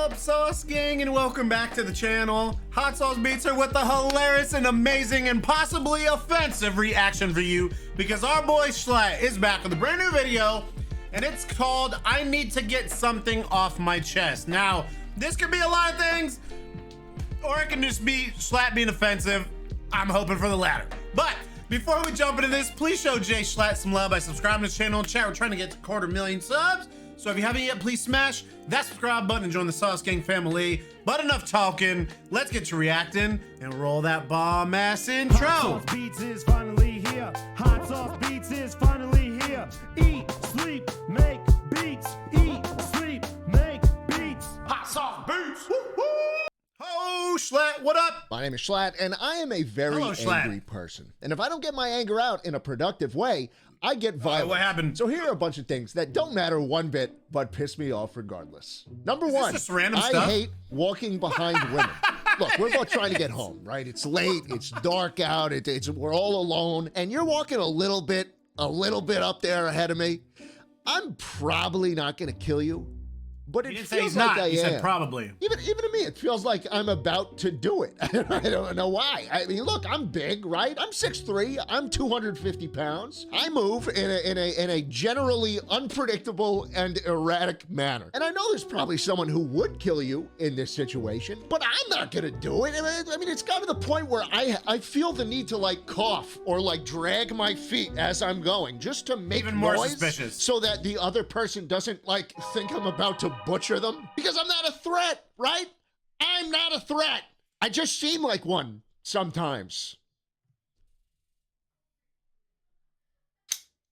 up, Sauce Gang, and welcome back to the channel. Hot Sauce Beats are with the hilarious and amazing and possibly offensive reaction for you because our boy SCHLATT is back with a brand new video, and it's called I Need to Get Something Off My Chest. Now, this could be a lot of things, or it can just be SCHLATT being offensive. I'm hoping for the latter. But before we jump into this, please show jschlatt some love by subscribing to this channel and chat. We're trying to get to 250,000 subs. So if you haven't yet, please smash that subscribe button and join the Sauce Gang family. But enough talking, let's get to reacting and roll that bomb ass intro. Hot Sauce Beats is finally here. Hot Sauce Beats is finally here. Eat, sleep, make beats. Eat, sleep, make beats. Hot Sauce Beats. Woo woo. Oh, SCHLATT, what up? My name is SCHLATT, and I am a very Hello, SCHLATT. angry person. And if I don't get my anger out in a productive way, I get violent. What happened? So here are a bunch of things that don't matter one bit, but piss me off regardless. Number Is one, this just random I stuff? hate walking behind women. Look, we're both trying to get home, right? It's late, it's dark out, we're all alone, and you're walking a little bit up there ahead of me. I'm probably not gonna kill you, but He it didn't say feels he's like not. I He am. said probably. Even to me, it feels like I'm about to do it. I don't know why. I mean, look, I'm big, right? I'm 6'3", I'm 250 pounds. I move in a generally unpredictable and erratic manner. And I know there's probably someone who would kill you in this situation, but I'm not gonna do it. I mean, it's got to the point where I feel the need to like cough or like drag my feet as I'm going just to make Even more noise suspicious. so that the other person doesn't like think I'm about to butcher them, because I'm not a threat, right? I'm not a threat. I just seem like one sometimes.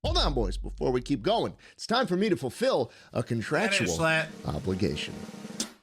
Hold on, boys, before we keep going. It's time for me to fulfill a contractual SCHLATT. obligation.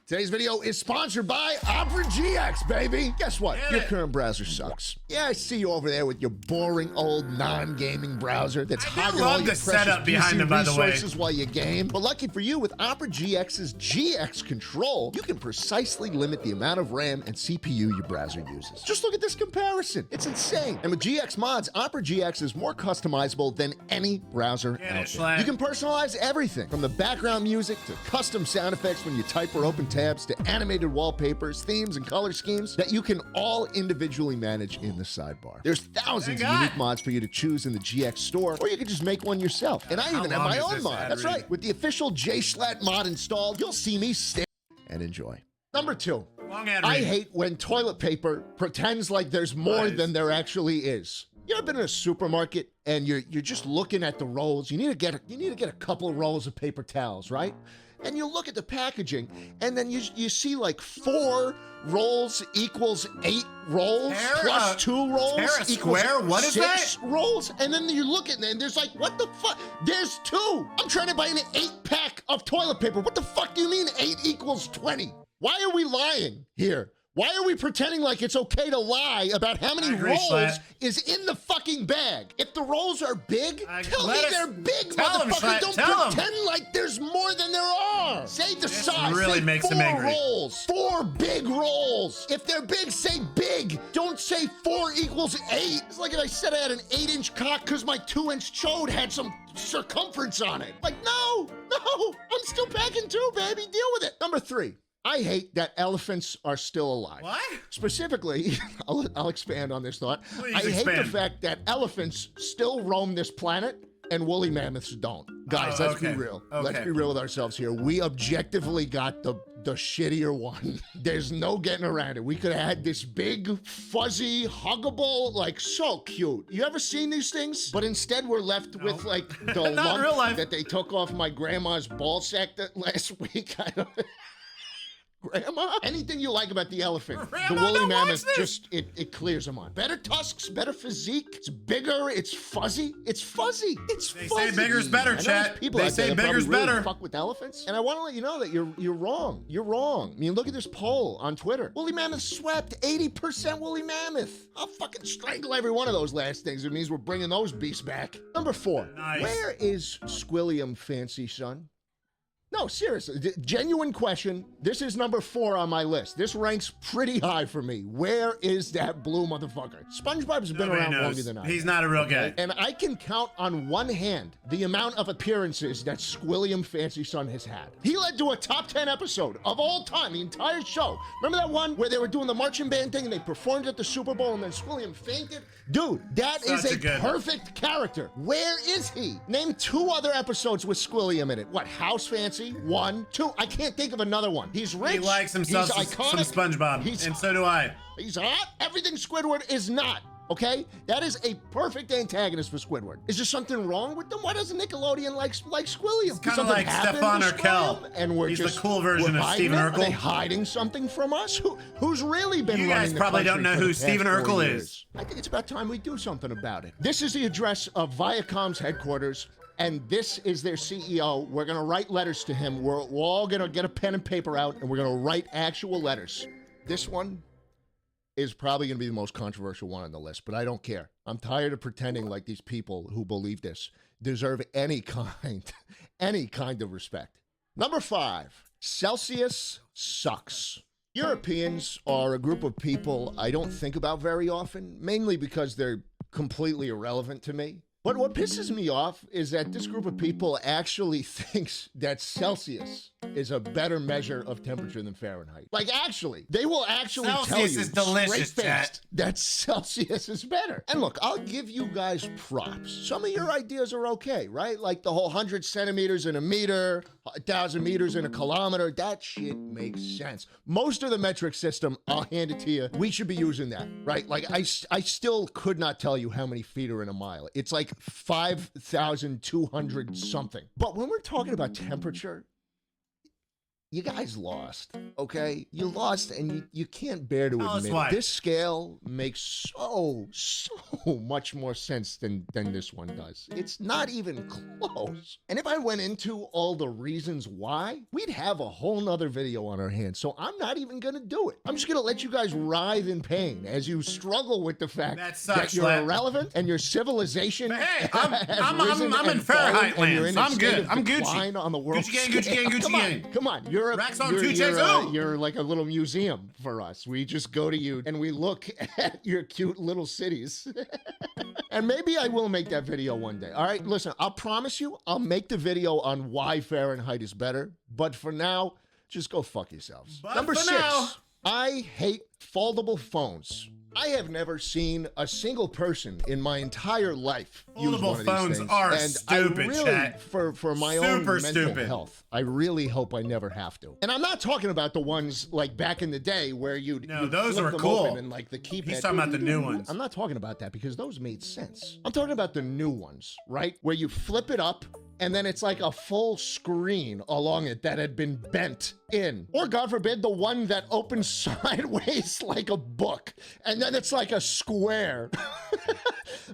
Today's video is sponsored by Opera GX, baby. Guess what? Get Your it. current browser sucks. Yeah, I see you over there with your boring old non-gaming browser that's I do hogging love all your the precious setup behind PC it, by the way. resources while you game. But lucky for you, with Opera GX's GX Control, you can precisely limit the amount of RAM and CPU your browser uses. Just look at this comparison. It's insane. And with GX mods, Opera GX is more customizable than any browser Get it, out there. SCHLATT. You can personalize everything from the background music to custom sound effects when you type or open tabs to animated wallpapers, themes, and color schemes that you can all individually manage in the sidebar. There's thousands of God. unique mods for you to choose in the GX store, or you can just make one yourself. And I How even have long my is own this mod. ad That's read? right. With the official jschlatt mod installed, you'll see me stare and enjoy. Number two, Long ad I read. hate when toilet paper pretends like there's more Nice. than there actually is. You ever been in a supermarket and you're just looking at the rolls? You need to get a couple of rolls of paper towels, right? And you look at the packaging, and then you see like 4 rolls equals 8 rolls plus 2 rolls Terra equals Square? What is 6 rolls, and then you look at it and there's like, what the fuck? There's 2. I'm trying to buy an 8-pack of toilet paper. What the fuck do you mean 8 equals 20? Why are we lying here? Why are we pretending like it's okay to lie about how many I agree, rolls SCHLATT. is in the fucking bag? If the rolls are big, tell me let us- they're big, tell 'em, motherfucker. SCHLATT, Don't tell 'em. pretend like there's more than there are. Say the This size. really say makes 4 him angry. rolls. 4 big rolls. If they're big, say big. Don't say 4 equals 8. It's like if I said I had an 8-inch cock because my 2-inch chode had some circumference on it. Like, no, I'm still packing 2, baby. Deal with it. Number 3. I hate that elephants are still alive. What? Specifically, I'll expand on this thought. Please I hate the expand. fact that elephants still roam this planet and woolly mammoths don't. Guys, Oh, let's be okay. real. Okay. Let's be real with ourselves here. We objectively got the shittier one. There's no getting around it. We could have had this big, fuzzy, huggable, like so cute. You ever seen these things? But instead we're left with like the Not in real lump life. that they took off my grandma's ball sack last week. I don't Grandma? Anything you like about the elephant, Grandma, the woolly don't watch mammoth this. just it clears them on. Better tusks, better physique. It's bigger. It's fuzzy. It's fuzzy. It's They fuzzy. say bigger's better, I know chat. there's people They out there say that probably bigger's really better. Fuck with elephants, and I want to let you know that you're wrong. You're wrong. I mean, look at this poll on Twitter. Woolly mammoth swept 80% woolly mammoth. I'll fucking strangle every one of those last things. It means we're bringing those beasts back. Number 4. Nice. Where is Squilliam, fancy son? No, seriously, genuine question. This is number 4 on my list. This ranks pretty high for me. Where is that blue motherfucker? SpongeBob's been Nobody around knows. longer than I. He's not a real guy. And I can count on one hand the amount of appearances that Squilliam Fancy Son has had. He led to a top 10 episode of all time, the entire show. Remember that one where they were doing the marching band thing and they performed at the Super Bowl and then Squilliam fainted? Dude, that is Such a a good- perfect character. Where is he? Name 2 other episodes with Squilliam in it. What, House Fancy? 1, 2. I can't think of another one. He's rich. He likes himself He's iconic. some SpongeBob, and so do I. He's hot. Everything Squidward is not. Okay, that is a perfect antagonist for Squidward. Is there something wrong with them? Why doesn't Nickelodeon like Squilliam? It's kind of Something like happened Stefan to Urkel. Squilliam, and we're He's just the cool version we're of hiding Stephen it? Are they Urkel. hiding something from us? Who's really been You running guys the probably country don't know for who the past Stephen 4 Urkel years? is. I think it's about time we do something about it. This is the address of Viacom's headquarters, and this is their CEO. We're gonna write letters to him. We're all gonna get a pen and paper out, and we're gonna write actual letters. This one is probably going to be the most controversial one on the list, but I don't care. I'm tired of pretending like these people who believe this deserve any kind of respect. Number 5, Celsius sucks. Europeans are a group of people I don't think about very often, mainly because they're completely irrelevant to me. But what pisses me off is that this group of people actually thinks that Celsius is a better measure of temperature than Fahrenheit. Like, actually, they will actually tell Celsius you is delicious, straight-faced chat. that Celsius is better. And look, I'll give you guys props. Some of your ideas are okay, right? Like the whole 100 centimeters in a meter, 1,000 meters in a kilometer. That shit makes sense. Most of the metric system, I'll hand it to you, we should be using that, right? Like, I still could not tell you how many feet are in a mile. It's like 5,200 something. But when we're talking about temperature, you guys lost, okay? You lost, and you can't bear to Tell us admit why. it. This scale makes so much more sense than this one does. It's not even close. And if I went into all the reasons why, we'd have a whole nother video on our hands. So I'm not even gonna do it. I'm just gonna let you guys writhe in pain as you struggle with the fact That sucks, you're Schlatt. irrelevant and your civilization. But hey, has I'm risen in and Fahrenheit fallen, and you're land, in so a I'm state good. of I'm decline Gucci. on the world Gucci gang, scale. Gucci gang, Gucci Come on, gang. come on. You're a Racks on you're, 2 you're, Zoom. you're like a little museum for us. We just go to you and we look at your cute little cities. And maybe I will make that video one day. All right, listen, I'll promise you, I'll make the video on why Fahrenheit is better. But for now, just go fuck yourselves. But Number for 6, now- I hate foldable phones. I have never seen a single person in my entire life use Foldable one of phones these things. are And stupid, I really, chat. for my own Super mental stupid. health, I really hope I never have to. And I'm not talking about the ones like back in the day where you'd those flip were them cool. open and like the keypad. He's talking about the new ones. I'm not talking about that because those made sense. I'm talking about the new ones, right? Where you flip it up and then it's like a full screen along it that had been bent in. Or God forbid, the one that opens sideways like a book. And then it's like a square.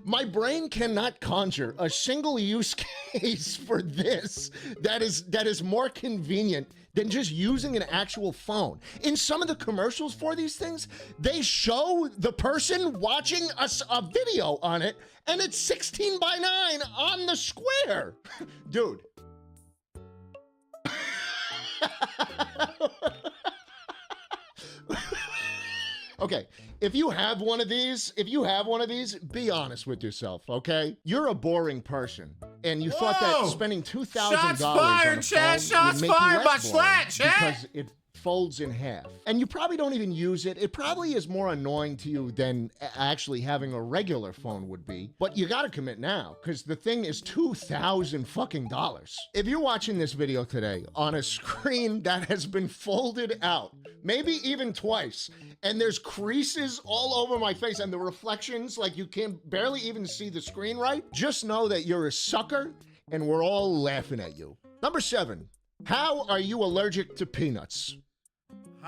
My brain cannot conjure a single use case for this that is more convenient than just using an actual phone. In some of the commercials for these things, they show the person watching a video on it, and it's 16 by 9 on the square. Dude. Okay, if you have one of these, be honest with yourself, okay? You're a boring person, and you thought that Whoa! spending $2,000 Shots on fired, a chat! phone Shots would make you fired by less boring SCHLATT, chat! because it folds in half. And you probably don't even use it. It probably is more annoying to you than actually having a regular phone would be. But you gotta commit now, because the thing is $2,000 fucking dollars. If you're watching this video today on a screen that has been folded out, maybe even twice, and there's creases all over my face and the reflections, like you can barely even see the screen right, just know that you're a sucker and we're all laughing at you. Number 7, how are you allergic to peanuts?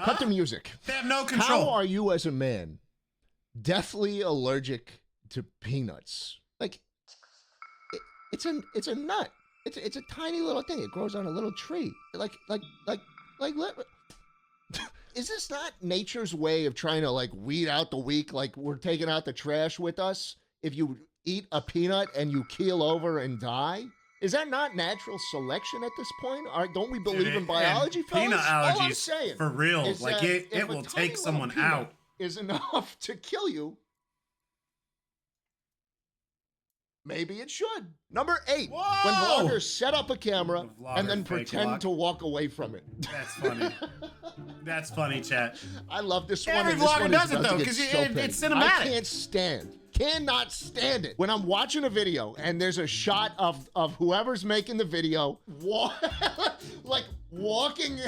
Cut the music. They have no control. How are you as a man deathly allergic to peanuts? Like, it's a nut. It's a tiny little thing. It grows on a little tree. Is this not nature's way of trying to like weed out the weak? Like we're taking out the trash with us. If you eat a peanut and you keel over and die, Is that not natural selection at this point? Don't we believe in And biology, fellas? peanut All I'm allergies, saying for real. is Like that it if a will tiny take little someone peanut out. is enough to kill you, maybe it should. Number 8, when Whoa! vloggers set up a camera The vlogger and then fake pretend walk. to walk away from it. That's funny. That's funny, chat. I love this one. Every and this vlogger one does is it, about to though, get 'cause so it's petty. cinematic. Cannot stand it. When I'm watching a video and there's a shot of whoever's making the video, like walking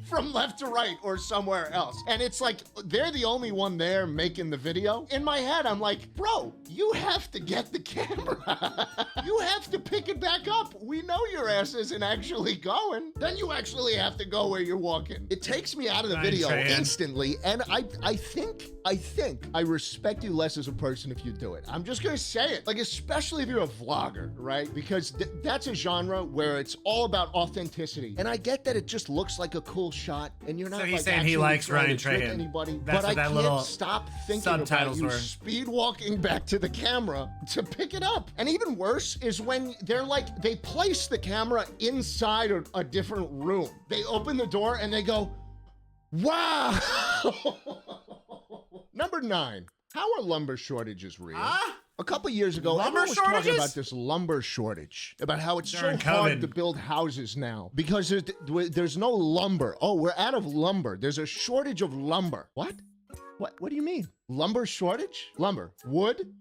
from left to right or somewhere else. And it's like, they're the only one there making the video. In my head, I'm like, bro, you have to get the camera. You have to pick it back up. We know your ass isn't actually going. Then you actually have to go where you're walking. It takes me out of the video instantly. And I think I respect you less as a person if you do it. I'm just gonna say it. Like, especially if you're a vlogger, right? Because that's a genre where it's all about authenticity. And I get that it just looks like a cool shot, and you're not. So he's like saying he actually likes trying Ryan to trick Trahan. anybody. That's But what I that little can't stop thinking about subtitles you were. speed walking back to the camera to pick it up. And even worse is when they're like, they place the camera inside a different room. They open the door and they go, wow. Number 9, how are lumber shortages real? A couple years ago, Lumber everyone was talking shortages? about this lumber shortage, about how it's During so hard COVID. to build houses now because there's no lumber. Oh, we're out of lumber. There's a shortage of lumber. What? What do you mean? Lumber shortage? Lumber. Wood?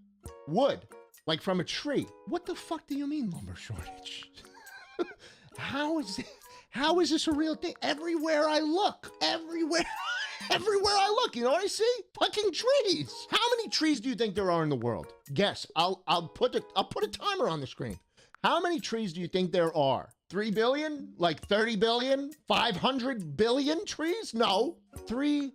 Wood. Like from a tree. What the fuck do you mean lumber shortage? How is this a real thing? Everywhere I look. Everywhere I look, you know what I see? Fucking trees. How many trees do you think there are in the world? Guess. I'll put a timer on the screen. How many trees do you think there are? 3 billion? Like 30 billion? 500 billion trees? No. 3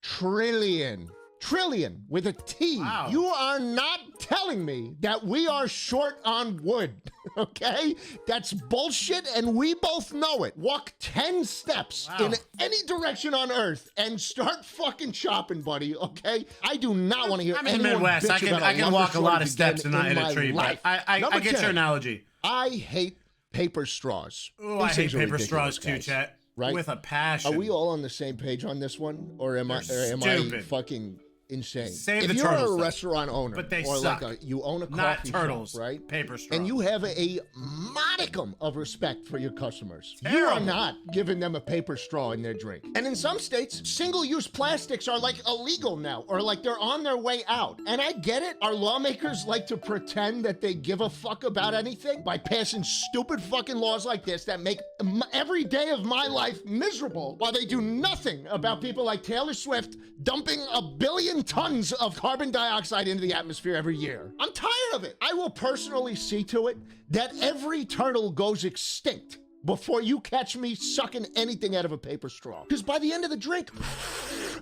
trillion. Trillion with a T. Wow. You are not telling me that we are short on wood, okay? That's bullshit, and we both know it. Walk 10 steps in any direction on Earth and start fucking chopping, buddy, okay? I do not want to hear I'm in the anyone Midwest. bitch about I can lumber walk a lot of shortage steps and again not hit in a my tree, life. but I Number get 10, your analogy. I hate paper straws. Oh, I These hate things are paper ridiculous, straws too, guys. chat. Right? With a passion. Are we all on the same page on this one, or am I stupid. fucking insane? Save if the you're turtles, a though. restaurant owner, But they or suck. like you own a Not coffee turtles, shop, right? paper straws. And you have a modicum of respect for your customers. You Terrible. are not giving them a paper straw in their drink. And in some states, single-use plastics are like illegal now, or like they're on their way out. And I get it. Our lawmakers like to pretend that they give a fuck about anything by passing stupid fucking laws like this that make every day of my life miserable, while they do nothing about people like Taylor Swift dumping 1 billion tons of carbon dioxide into the atmosphere every year. I'm tired of it. I will personally see to it that every turtle goes extinct before you catch me sucking anything out of a paper straw. Because by the end of the drink,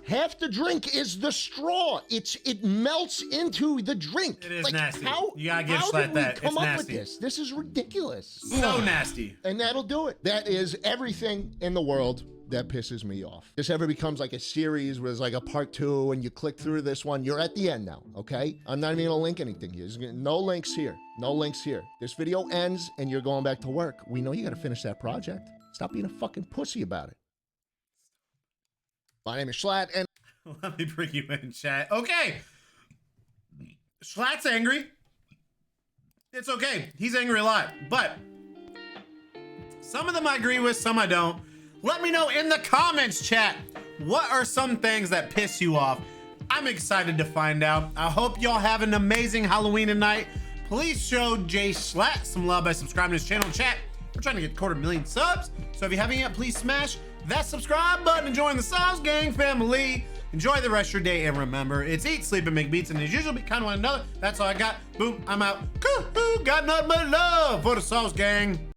half the drink is the straw. It melts into the drink. It is like, nasty. How, You gotta give how SCHLATT did we that. come It's up nasty. with this? This is ridiculous. So nasty. And that'll do it. That is everything in the world that pisses me off. This ever becomes like a series where it's like a part 2 and you click through this one, you're at the end now, okay? I'm not even gonna link anything here. There's no links here. No links here. This video ends and you're going back to work. We know you gotta finish that project. Stop being a fucking pussy about it. My name is SCHLATT, and Let me bring you in, chat. Okay. SCHLATT's angry. It's okay. He's angry a lot. But some of them I agree with, some I don't. Let me know in the comments, chat. What are some things that piss you off? I'm excited to find out. I hope y'all have an amazing Halloween tonight. Please show jschlatt some love by subscribing to his channel, chat. We're trying to get 250,000 subs. So if you haven't yet, please smash that subscribe button and join the Sauce Gang family. Enjoy the rest of your day, and remember, it's eat, sleep, and make beats, and as usual, be kind of one another. That's all I got. Boom, I'm out. Got nothing but love for the Sauce Gang.